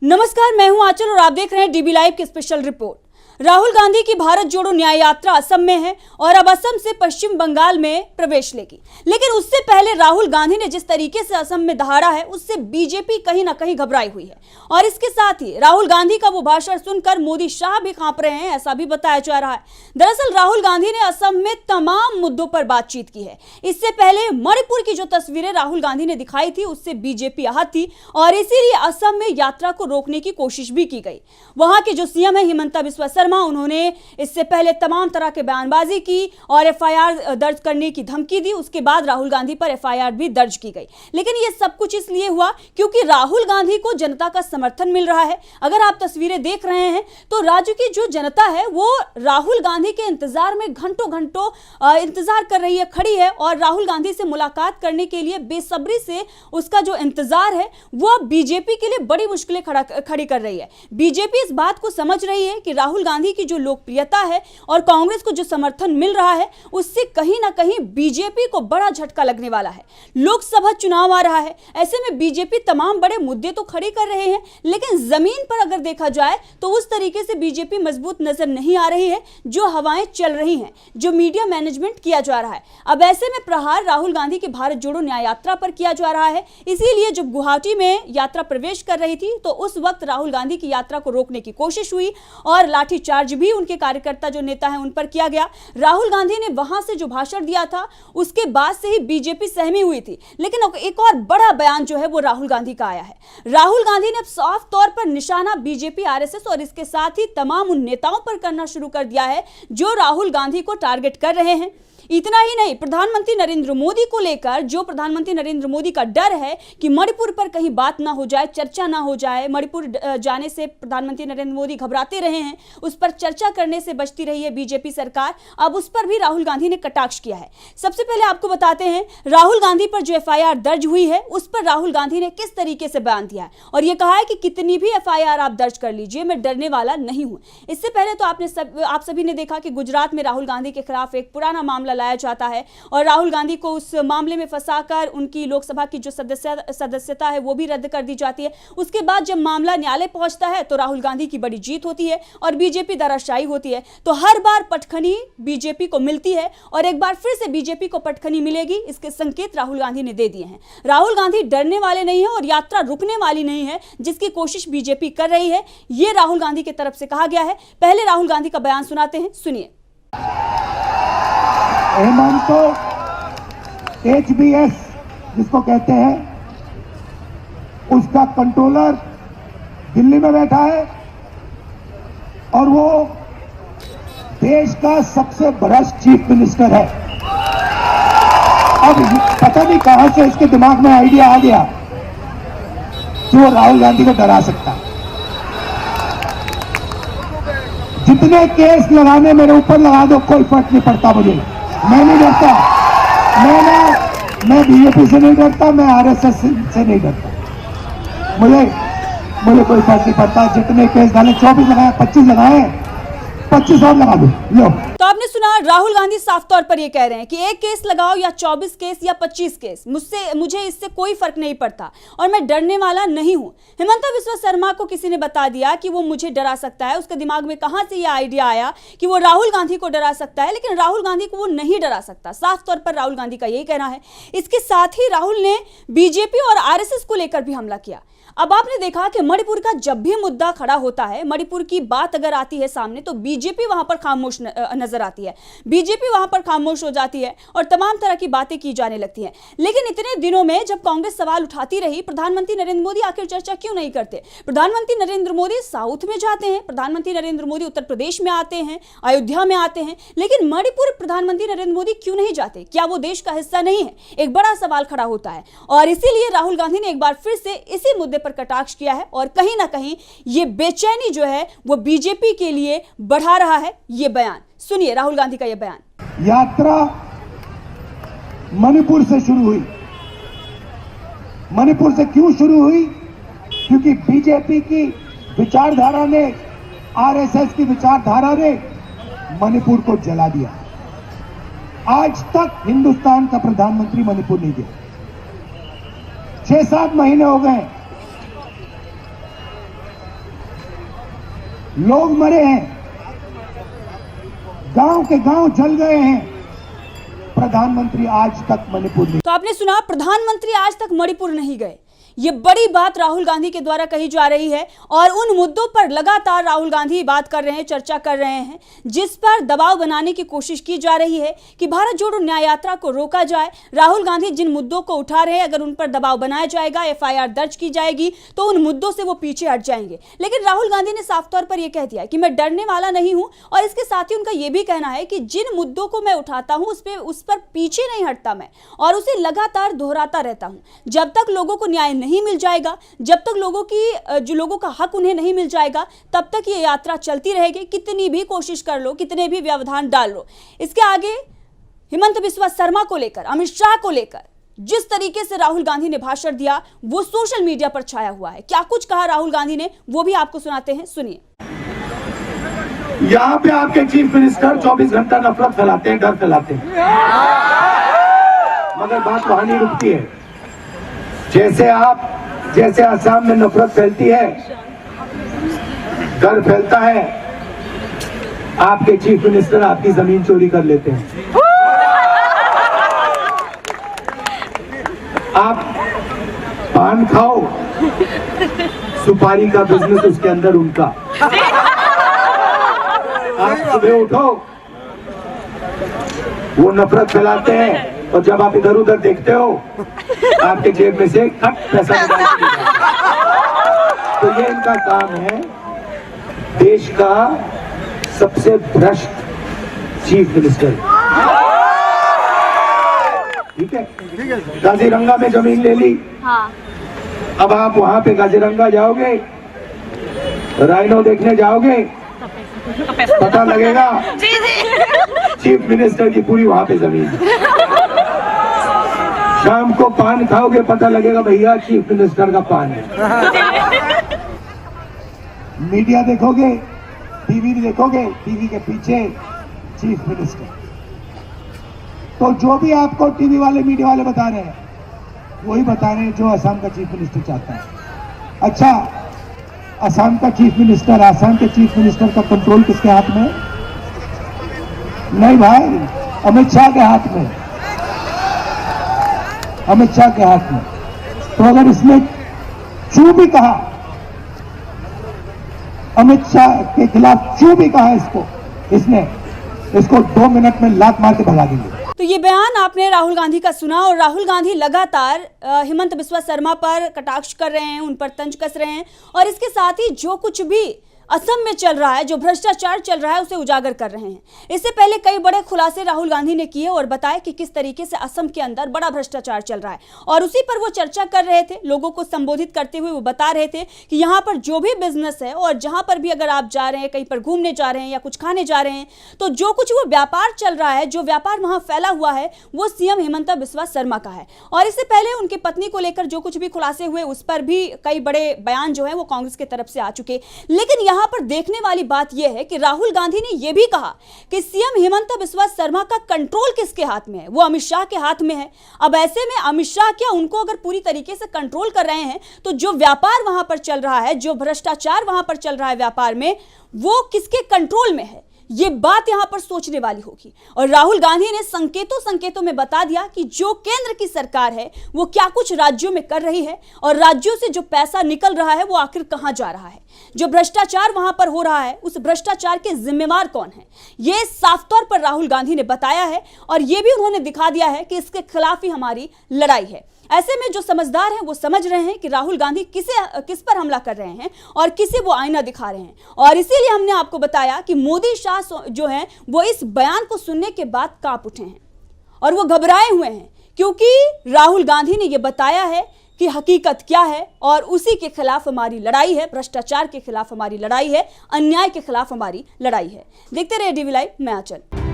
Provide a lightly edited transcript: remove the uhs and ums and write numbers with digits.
नमस्कार, मैं हूं आंचल और आप देख रहे हैं डीबी लाइव की स्पेशल रिपोर्ट। राहुल गांधी की भारत जोड़ो न्याय यात्रा असम में है और अब असम से पश्चिम बंगाल में प्रवेश लेगी। लेकिन उससे पहले राहुल गांधी ने जिस तरीके से असम में दहाड़ा है, उससे बीजेपी कहीं ना कहीं घबराई हुई है। और इसके साथ ही राहुल गांधी का वो भाषण सुनकर मोदी शाह भी कांप रहे हैं, ऐसा भी बताया जा रहा है। दरअसल राहुल गांधी ने असम में तमाम मुद्दों पर बातचीत की है। इससे पहले मणिपुर की जो तस्वीरें राहुल गांधी ने दिखाई थी, उससे बीजेपी आहत थी और इसीलिए असम में यात्रा को रोकने की कोशिश भी की गई। वहां के जो सीएम है हिमंता बिस्वा शर्मा, उन्होंने इससे पहले तमाम तरह के बयानबाजी की और एफआईआर दर्ज करने की धमकी दी। उसके बाद राहुल गांधी पर एफआईआर भी दर्ज की गई। लेकिन यह सब कुछ इसलिए हुआ क्योंकि राहुल गांधी को जनता का समर्थन मिल रहा है। अगर आप तस्वीरें देख रहे हैं तो राज्य की जो जनता है वो राहुल गांधी के इंतजार में घंटों घंटों इंतजार कर रही है, खड़ी है और राहुल गांधी से मुलाकात करने के लिए बेसब्री से उसका जो इंतजार है वो बीजेपी के लिए बड़ी मुश्किलें खड़ी कर रही है। बीजेपी इस बात को समझ रही है कि राहुल गांधी की जो लोकप्रियता है और कांग्रेस को जो समर्थन मिल रहा है, उससे कहीं ना कहीं बीजेपी को बड़ा झटका लगने वाला है। लोकसभा चुनाव आ रहा है, ऐसे में बीजेपी तमाम बड़े मुद्दे तो खड़े कर रहे हैं, लेकिन जमीन पर अगर देखा जाए तो उस तरीके से बीजेपी मजबूत नजर नहीं आ रही है जो हवाएं चल रही हैं, जो मीडिया मैनेजमेंट किया जा रहा है। अब ऐसे में प्रहार राहुल गांधी की भारत जोड़ो न्याय यात्रा पर किया जा रहा है। इसीलिए जब गुवाहाटी में यात्रा प्रवेश कर रही थी तो उस वक्त राहुल गांधी की यात्रा को रोकने की कोशिश हुई और लाठी चार्ज भी उनके कार्यकर्ता जो नेता हैं उन पर किया गया। राहुल गांधी ने वहां से जो भाषण दिया था उसके बाद से ही बीजेपी सहमी हुई थी। लेकिन एक और बड़ा बयान जो है वो राहुल गांधी का आया है। राहुल गांधी ने अब साफ तौर पर निशाना बीजेपी, आरएसएस और इसके साथ ही तमाम उन नेताओं पर करना शुरू कर दिया है जो राहुल गांधी को टारगेट कर रहे हैं। इतना ही नहीं, प्रधानमंत्री नरेंद्र मोदी को लेकर जो प्रधानमंत्री नरेंद्र मोदी का डर है कि मणिपुर पर कहीं बात ना हो जाए, चर्चा ना हो जाए, मणिपुर जाने से प्रधानमंत्री नरेंद्र मोदी घबराते रहे हैं, उस पर चर्चा करने से बचती रही है बीजेपी सरकार। अब उस पर भी राहुल गांधी ने कटाक्ष किया है। सबसे पहले आपको बताते हैं राहुल गांधी पर जो एफआईआर दर्ज हुई है उस पर राहुल गांधी ने किस तरीके से बयान दिया है और यह कहा है कि कितनी भी एफआईआर आप दर्ज कर लीजिए, मैं डरने वाला नहीं हूं। इससे पहले तो आप सभी ने देखा कि गुजरात में राहुल गांधी के खिलाफ एक पुराना मामला लाया जाता है और राहुल गांधी को उस मामले में फंसाकर उनकी लोकसभा की जो सदस्यता है वो भी रद्द कर दी जाती है। उसके बाद जब मामला न्यायालय पहुंचता है तो राहुल गांधी की बड़ी जीत होती है और बीजेपी धराशायी होती है। तो हर बार पटखनी बीजेपी को मिलती है और एक बार फिर से बीजेपी को पटखनी मिलेगी, इसके संकेत राहुल गांधी ने दे दिए हैं। राहुल गांधी डरने वाले नहीं है और यात्रा रुकने वाली नहीं है, जिसकी कोशिश बीजेपी कर रही है। यह राहुल गांधी की तरफ से कहा गया है। पहले राहुल गांधी का बयान सुनाते हैं, सुनिए। हेमंत HBS जिसको कहते हैं, उसका कंट्रोलर दिल्ली में बैठा है और वो देश का सबसे भ्रष्ट चीफ मिनिस्टर है। अब पता नहीं कहां से इसके दिमाग में आइडिया आ गया कि वो राहुल गांधी को डरा सकता है। जितने केस लगाने मेरे ऊपर लगा दो, कोई फर्क नहीं पड़ता मुझे। मैं नहीं डरता, मैं बीजेपी से नहीं डरता, मैं आरएसएस से नहीं डरता। मुझे कोई फर्क नहीं पड़ता। जितने केस डाले, 24 लगाए, 25 लगाए, 25 और लगा दो। लो, तो आपने सुना, राहुल गांधी साफ तौर पर ये कह रहे हैं कि एक केस लगाओ या 24 केस या 25 केस, मुझे इससे कोई फर्क नहीं पड़ता और मैं डरने वाला नहीं हूं। हिमंता बिस्वा शर्मा को किसी ने बता दिया कि वो मुझे डरा सकता है। उसके दिमाग में कहां से ये आइडिया आया कि वो राहुल गांधी को डरा सकता है, लेकिन राहुल गांधी को वो नहीं डरा सकता। साफ तौर पर राहुल गांधी का यही कहना है। इसके साथ ही राहुल ने बीजेपी और आरएसएस को लेकर भी हमला किया। अब आपने देखा कि मणिपुर का जब भी मुद्दा खड़ा होता है, मणिपुर की बात अगर आती है सामने, तो बीजेपी वहां पर खामोश नजर आती है। बीजेपी वहां पर खामोश हो जाती है और तमाम तरह की बातें की जाने लगती हैं। लेकिन इतने दिनों में जब कांग्रेस सवाल उठाती रही, प्रधानमंत्री नरेंद्र मोदी आखिर चर्चा क्यों नहीं करते? प्रधानमंत्री नरेंद्र मोदी साउथ में जाते हैं, प्रधानमंत्री नरेंद्र मोदी उत्तर प्रदेश में आते हैं, अयोध्या में आते हैं, लेकिन मणिपुर प्रधानमंत्री नरेंद्र मोदी क्यों नहीं जाते? क्या वो देश का हिस्सा नहीं है? एक बड़ा सवाल खड़ा होता है और इसीलिए राहुल गांधी ने एक बार फिर से इसी मुद्दे पर कटाक्ष किया है और कहीं ना कहीं ये बेचैनी जो है वो बीजेपी के लिए बढ़ा रहा है। ये बयान सुनिए, राहुल गांधी का ये बयान। यात्रा मणिपुर से शुरू हुई। मणिपुर से क्यों शुरू हुई? क्योंकि बीजेपी की विचारधारा ने, आरएसएस की विचारधारा ने मणिपुर को जला दिया। आज तक हिंदुस्तान का प्रधानमंत्री मणिपुर नहीं गया। 6-7 महीने हो गए लोग मरे हैं, गांव के गांव जल गए हैं, प्रधानमंत्री आज तक मणिपुर नहीं। तो आपने सुना, प्रधानमंत्री आज तक मणिपुर नहीं गए। ये बड़ी बात राहुल गांधी के द्वारा कही जा रही है और उन मुद्दों पर लगातार राहुल गांधी बात कर रहे हैं, चर्चा कर रहे हैं, जिस पर दबाव बनाने की कोशिश की जा रही है कि भारत जोड़ो न्याय यात्रा को रोका जाए। राहुल गांधी जिन मुद्दों को उठा रहे हैं, अगर उन पर दबाव बनाया जाएगा, FIR दर्ज की जाएगी, तो उन मुद्दों से वो पीछे हट जाएंगे। लेकिन राहुल गांधी ने साफ तौर पर यह कह दिया कि मैं डरने वाला नहीं हूं और इसके साथ ही उनका यह भी कहना है कि जिन मुद्दों को मैं उठाता हूं उस पर पीछे नहीं हटता मैं, और उसे लगातार दोहराता रहता हूं। जब तक लोगों को न्याय नहीं मिल जाएगा, जब तक लोगों का हक उन्हें नहीं मिल जाएगा, तब तक ये यात्रा चलती रहेगी, कितनी भी कोशिश कर लो, कितने भी व्यवधान डाल लो। इसके आगे हिमंत बिस्वा शर्मा को लेकर, अमित शाह को लेकर जिस तरीके से राहुल गांधी ने भाषण दिया, वो सोशल मीडिया पर छाया हुआ है। क्या कुछ कहा राहुल गांधी ने, वो भी आपको सुनाते हैं, सुनिए। यहाँ पे आपके चीफ मिनिस्टर 24 घंटा नफरत फैलाते हैं, डर फैलाते हैं, मगर बात वहां नहीं रुकती है। जैसे असम में नफरत फैलती है, डर फैलता है, आपके चीफ मिनिस्टर आपकी जमीन चोरी कर लेते हैं। आप पान खाओ, सुपारी का बिजनेस उसके अंदर उनका। आप सुबह उठो, वो नफरत फैलाते हैं, और जब आप इधर उधर देखते हो, आपके जेब में से खट पैसा निकालते हैं। तो ये इनका काम है। देश का सबसे भ्रष्ट चीफ मिनिस्टर, ठीक है। काजीरंगा में जमीन ले ली, हाँ। अब आप वहां पे काजीरंगा जाओगे, राइनो देखने जाओगे, पता लगेगा चीफ मिनिस्टर की पूरी वहां पे जमीन। शाम को पान खाओगे, पता लगेगा भैया चीफ मिनिस्टर का पान है। मीडिया देखोगे, टीवी देखोगे, टीवी के पीछे चीफ मिनिस्टर। तो जो भी आपको टीवी वाले, मीडिया वाले बता रहे हैं, वही बता रहे हैं जो असम का चीफ मिनिस्टर चाहता है। अच्छा, असम का चीफ मिनिस्टर, असम के चीफ मिनिस्टर का कंट्रोल किसके हाथ में? नहीं भाई, अमित शाह के हाथ में, अमित शाह के हाथ में। तो अगर इसने चू भी कहा, अमित शाह के खिलाफ चू भी कहा इसको 2 मिनट में लात मार के भगा देंगे। तो ये बयान आपने राहुल गांधी का सुना, और राहुल गांधी लगातार हिमंत बिस्वा शर्मा पर कटाक्ष कर रहे हैं, उन पर तंज कस रहे हैं, और इसके साथ ही जो कुछ भी असम में चल रहा है, जो भ्रष्टाचार चल रहा है, उसे उजागर कर रहे हैं। इससे पहले कई बड़े खुलासे राहुल गांधी ने किए और बताए कि किस तरीके से असम के अंदर बड़ा भ्रष्टाचार चल रहा है, और उसी पर वो चर्चा कर रहे थे। लोगों को संबोधित करते हुए वो बता रहे थे कि यहाँ पर जो भी बिजनेस है, और जहाँ पर भी अगर आप जा रहे हैं, कहीं पर घूमने जा रहे हैं या कुछ खाने जा रहे हैं, तो जो कुछ वो व्यापार चल रहा है, जो व्यापार वहाँ फैला हुआ है, वो CM हिमंत बिस्वा शर्मा का है। और इससे पहले उनकी पत्नी को लेकर जो कुछ भी खुलासे हुए, उस पर भी कई बड़े बयान जो है वो कांग्रेस की तरफ से आ चुके। लेकिन यहाँ पर देखने वाली बात यह है कि राहुल गांधी ने यह भी कहा कि CM हिमंत बिस्वा शर्मा का कंट्रोल किसके हाथ में है? वो अमित शाह के हाथ में है। अब ऐसे में अमित शाह क्या उनको अगर पूरी तरीके से कंट्रोल कर रहे हैं, तो जो व्यापार वहां पर चल रहा है, जो भ्रष्टाचार वहां पर चल रहा है व्यापार में, वो किसके कंट्रोल में है? ये बात यहां पर सोचने वाली होगी। और राहुल गांधी ने संकेतों में बता दिया कि जो केंद्र की सरकार है वो क्या कुछ राज्यों में कर रही है, और राज्यों से जो पैसा निकल रहा है वो आखिर कहां जा रहा है, जो भ्रष्टाचार वहां पर हो रहा है, उस भ्रष्टाचार के जिम्मेवार कौन है, ये साफ तौर पर राहुल गांधी ने बताया है। और ये भी उन्होंने दिखा दिया है कि इसके खिलाफ ही हमारी लड़ाई है। ऐसे में जो समझदार हैं वो समझ रहे हैं कि राहुल गांधी किस पर हमला कर रहे हैं और किसे वो आईना दिखा रहे हैं। और इसीलिए हमने आपको बताया कि मोदी शाह जो हैं वो इस बयान को सुनने के बाद कांप उठे हैं और वो घबराए हुए हैं, क्योंकि राहुल गांधी ने ये बताया है कि हकीकत क्या है, और उसी के खिलाफ हमारी लड़ाई है। भ्रष्टाचार के खिलाफ हमारी लड़ाई है, अन्याय के खिलाफ हमारी लड़ाई है। देखते रहिए DV लाइव, मैं आंचल।